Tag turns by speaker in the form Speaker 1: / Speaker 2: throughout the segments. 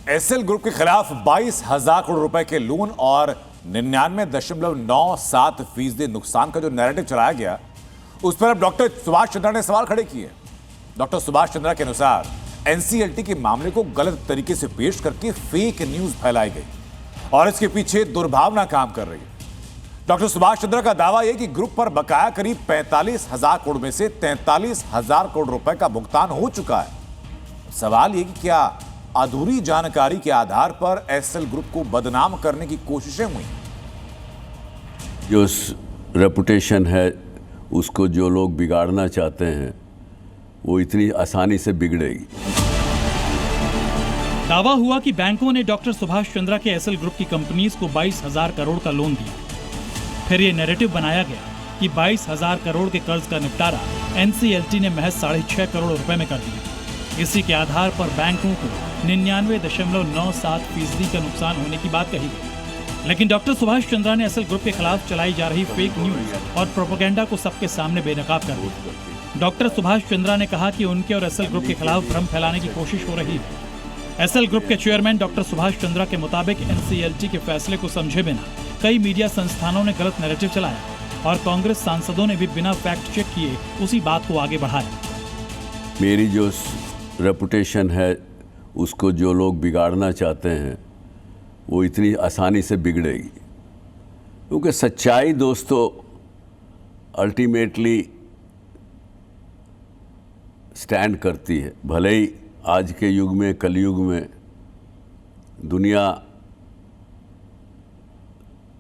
Speaker 1: SL group के खिलाफ 22,000 करोड़ रुपए के लोन और 99.97% नुकसान का जो नैरेटिव चलाया गया, उस पर अब डॉक्टर सुभाष चंद्रा ने सवाल खड़े किए। डॉक्टर सुभाष चंद्रा के अनुसार एनसीएलटी के मामले को गलत तरीके से पेश करके फेक न्यूज फैलाई गई और इसके पीछे दुर्भावना काम कर रही है। डॉक्टर सुभाष चंद्रा का दावा यह कि ग्रुप पर बकाया करीब 45,000 करोड़ में से 43,000 करोड़ रुपए का भुगतान हो चुका है। सवाल यह कि क्या अधूरी जानकारी के आधार पर एसएल ग्रुप को बदनाम करने की कोशिशें हुई?
Speaker 2: जो रेपुटेशन है उसको जो लोग बिगाड़ना चाहते हैं वो इतनी आसानी से बिगड़ेगी।
Speaker 3: दावा हुआ कि बैंकों ने डॉक्टर सुभाष चंद्रा के एसएल ग्रुप की कंपनीज को 22,000 करोड़ का लोन दिया। फिर ये नैरेटिव बनाया गया कि 22,000 करोड़ के कर्ज का निपटारा एनसीएलटी ने महज 6.5 करोड़ रुपए में कर दिया। इसी के आधार पर बैंकों को 99.97% का नुकसान होने की बात कही गई। लेकिन डॉक्टर सुभाष चंद्रा ने एसएल ग्रुप के खिलाफ चलाई जा रही फेक न्यूज और प्रोपेगेंडा को सबके सामने बेनकाब कर दिया। डॉक्टर सुभाष चंद्रा ने कहा कि उनके और एसएल ग्रुप के खिलाफ भ्रम फैलाने की कोशिश हो रही है। एसएल ग्रुप के चेयरमैन डॉक्टर सुभाष चंद्रा के मुताबिक एनसीएलटी के फैसले को समझे बिना कई मीडिया संस्थानों ने गलत नैरेटिव चलाया और कांग्रेस सांसदों ने भी बिना फैक्ट चेक किए उसी बात को आगे बढ़ाया।
Speaker 2: मेरी जो रेपुटेशन है उसको जो लोग बिगाड़ना चाहते हैं वो इतनी आसानी से बिगड़ेगी, क्योंकि सच्चाई दोस्तों अल्टीमेटली स्टैंड करती है। भले ही आज के युग में, कलयुग में दुनिया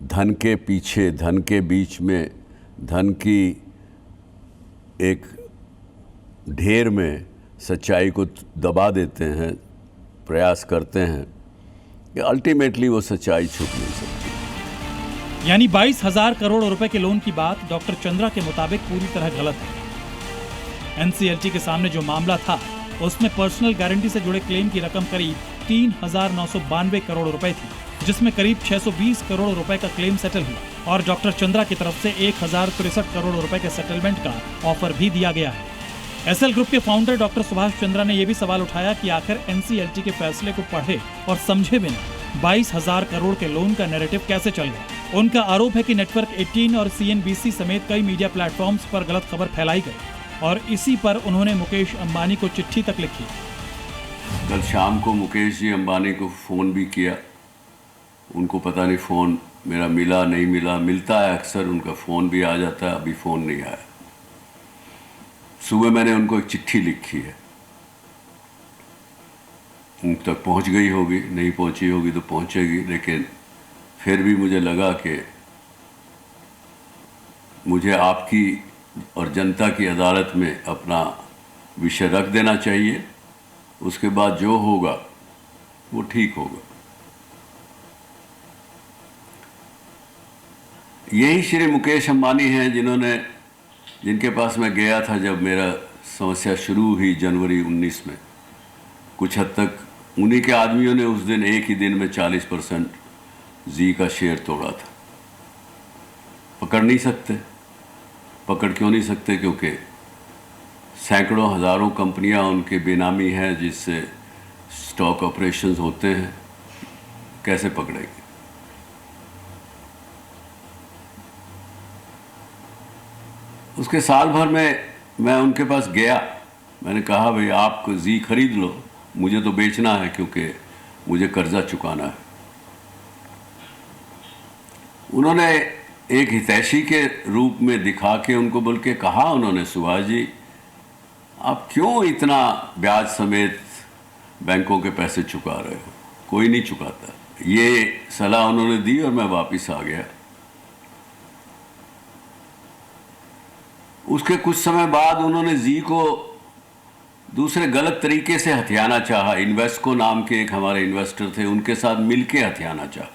Speaker 2: धन के पीछे, धन के बीच में, धन की एक ढेर में सच्चाई को दबा देते हैं, प्रयास करते हैं कि अल्टीमेटली वो सच्चाई छुप नहीं सकती।
Speaker 3: यानी 22,000 करोड़ रुपए के लोन की बात डॉक्टर चंद्रा के मुताबिक पूरी तरह गलत है। एनसीएलटी के सामने जो मामला था उसमें पर्सनल गारंटी से जुड़े क्लेम की रकम करीब 3,992 करोड़ रुपए थी, जिसमें करीब 620 करोड़ रुपए का क्लेम सेटल हुआ और डॉक्टर चंद्रा की तरफ से 1,063 करोड़ रुपए के सेटलमेंट का ऑफर भी दिया गया है। एसएल ग्रुप के फाउंडर डॉक्टर सुभाष चंद्रा ने यह भी सवाल उठाया कि आखिर एनसीएलटी के फैसले को पढ़े और समझे बिना 22,000 करोड़ के लोन का नैरेटिव कैसे चल गया। उनका आरोप है कि नेटवर्क 18 और सीएनबीसी समेत कई मीडिया प्लेटफॉर्म्स पर गलत खबर फैलाई गई और इसी पर उन्होंने मुकेश अंबानी को चिट्ठी तक लिखी।
Speaker 2: कल शाम को मुकेश जी अंबानी को फ़ोन भी किया। उनको पता नहीं फ़ोन मेरा मिला नहीं मिला, मिलता है अक्सर, उनका फ़ोन भी आ जाता है, अभी फ़ोन नहीं आया। सुबह मैंने उनको एक चिट्ठी लिखी है, उन तक पहुंच गई होगी, नहीं पहुंची होगी तो पहुंचेगी, लेकिन फिर भी मुझे लगा कि मुझे आपकी और जनता की अदालत में अपना विषय रख देना चाहिए। उसके बाद जो होगा वो ठीक होगा। यही श्री मुकेश अंबानी हैं जिनके पास मैं गया था जब मेरा समस्या शुरू हुई जनवरी 19 में। कुछ हद तक उन्हीं के आदमियों ने उस दिन एक ही दिन में 40% जी का शेयर तोड़ा था। पकड़ नहीं सकते, पकड़ क्यों नहीं सकते? क्योंकि सैकड़ों हज़ारों कंपनियां उनके बेनामी हैं जिससे स्टॉक ऑपरेशंस होते हैं, कैसे पकड़ेंगे? उसके साल भर में मैं उनके पास गया, मैंने कहा भाई आप जी खरीद लो, मुझे तो बेचना है क्योंकि मुझे कर्जा चुकाना है। उन्होंने एक हितैषी के रूप में दिखा के उनको बोल के कहा, उन्होंने सुभाष जी आप क्यों इतना ब्याज समेत बैंकों के पैसे चुका रहे हो, कोई नहीं चुकाता। ये सलाह उन्होंने दी और मैं वापस आ गया। उसके कुछ समय बाद उन्होंने जी को दूसरे गलत तरीके से हथियाना चाहा। इन्वेस्को नाम के एक हमारे इन्वेस्टर थे, उनके साथ मिलके हथियाना चाहा।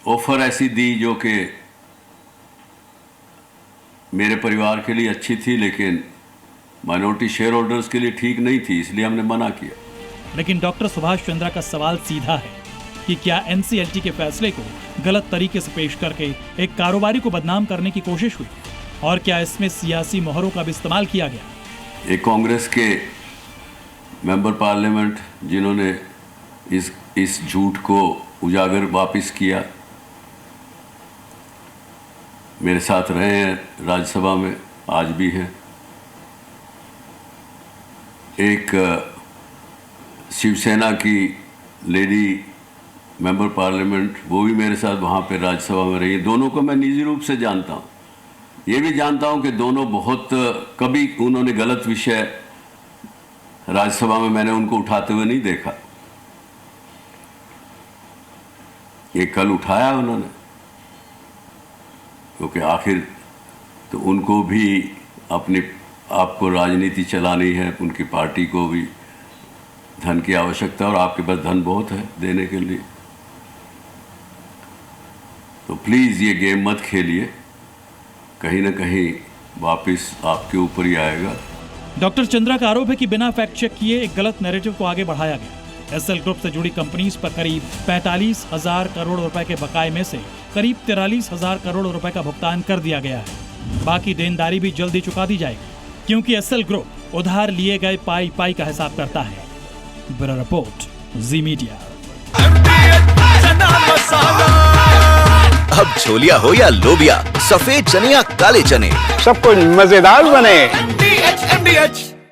Speaker 2: ऑफर ऐसी दी जो कि मेरे परिवार के लिए अच्छी थी, लेकिन माइनॉरिटी शेयर होल्डर्स के लिए ठीक नहीं थी, इसलिए हमने मना किया।
Speaker 3: लेकिन डॉक्टर सुभाष चंद्रा का सवाल सीधा है कि क्या एनसीएलटी के फैसले को गलत तरीके से पेश करके एक कारोबारी को बदनाम करने की कोशिश हुई और क्या इसमें सियासी मोहरों का भी इस्तेमाल किया गया?
Speaker 2: एक कांग्रेस के मेंबर पार्लियामेंट जिन्होंने इस झूठ को उजागर वापस किया, मेरे साथ रहे हैं राज्यसभा में, आज भी हैं। एक शिवसेना की लेडी मेंबर पार्लियामेंट, वो भी मेरे साथ वहाँ पे राज्यसभा में रही। दोनों को मैं निजी रूप से जानता हूँ। ये भी जानता हूँ कि दोनों बहुत, कभी उन्होंने गलत विषय राज्यसभा में मैंने उनको उठाते हुए नहीं देखा। ये कल उठाया उन्होंने, क्योंकि आखिर तो उनको भी अपनी आपको राजनीति चलानी है, उनकी पार्टी को भी धन की आवश्यकता, और आपके पास धन बहुत है देने के लिए। तो प्लीज़ ये गेम मत खेलिए, कहीं ना कहीं वापस आपके ऊपर ही आएगा।
Speaker 3: डॉक्टर चंद्रा का आरोप है कि बिना फैक्ट चेक किए एक गलत नैरेटिव को आगे बढ़ाया गया। एसएल ग्रुप से जुड़ी कंपनीज पर करीब 45,000 करोड़ रुपए के बकाये में से करीब 43,000 करोड़ रुपए का भुगतान कर दिया गया है। बाकी देनदारी भी जल्दी चुका दी जाएगी, क्योंकि एसएल ग्रुप उधार लिए गए पाई का हिसाब करता है। ब्यूरो रिपोर्ट, जी मीडिया।
Speaker 4: अब छोलिया हो या लोबिया, सफेद चने या काले चने,
Speaker 5: सब कुछ मजेदार बने।
Speaker 6: MDH